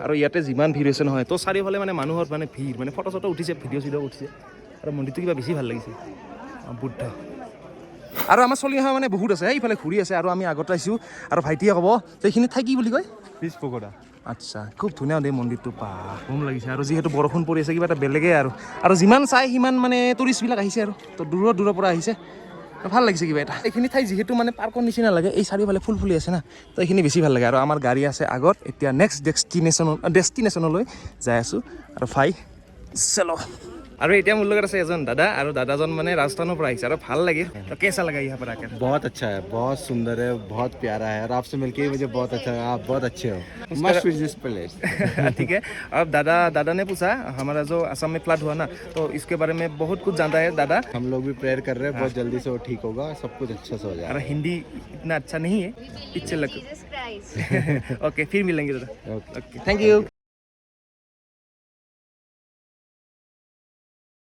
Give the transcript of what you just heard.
আৰু ইয়াতে যিমান ভিৰ হৈছে নহয় তো চাৰিওফালে মানে মানুহৰ মানে ভিৰ মানে ফটো চটো উঠিছে ভিডিঅ' চিডিঅ' উঠিছে আৰু মন্দিৰটো কিবা বেছি ভাল লাগিছে বুদ্ধ আৰু আমাৰ চলি অহা মানে বহুত আছে এইফালে ঘূৰি আছে আৰু আমি আগত আহিছোঁ আৰু ভাইটিয়ে ক'ব যে এইখিনিত ঠাই কি বুলি কয় ফিছ পকোৰা আচ্ছা খুব ধুনীয়া দেই মন্দিৰটো ভাল লাগিছে আৰু যিহেতু বৰষুণ পৰি আছে কিবা এটা বেলেগেই আৰু যিমান চাই সিমান মানে টুৰিষ্টবিলাক আহিছে আৰু তো দূৰৰ পৰা আহিছে ভাল লাগিছে কিবা এটা এইখিনি ঠাই যিহেতু মানে পাৰ্কৰ নিচিনা লাগে এই চাৰিওফালে ফুল ফুলি আছে না তো এইখিনি বেছি ভাল লাগে আৰু আমাৰ গাড়ী আছে আগত এতিয়া নেক্সট ডেষ্টিনেশ্যনলৈ যাই আছোঁ আৰু ভাই চলো আৰু এতিয়া মোৰ লগত আছে এজন দাদা আৰু দাদাজন মানে ৰাজস্থানৰ পৰা আহিছে আৰু ভাল লাগে তো কেঁচা লাগে ইয়াৰ পৰা बहुत अच्छा है बहुत सुंदर है बहुत प्यारा है और आपसे मिलके मुझे बहुत अच्छा है आप बहुत अच्छे हो मस्ट विजिट दिस प्लेस ठीक है अब दादा ने पूछा हमारा जो असम में फ्लड हुआ ना तो इसके बारे में बहुत कुछ जानता है दादा हम लोग भी प्रेयर कर रहे हैं बहुत जल्दी से वो ठीक होगा सब कुछ अच्छा से हो जाएगा और हिंदी इतना अच्छा नहीं है पीछे लग ओके फिर मिलेंगे दादा ओके थैंक यू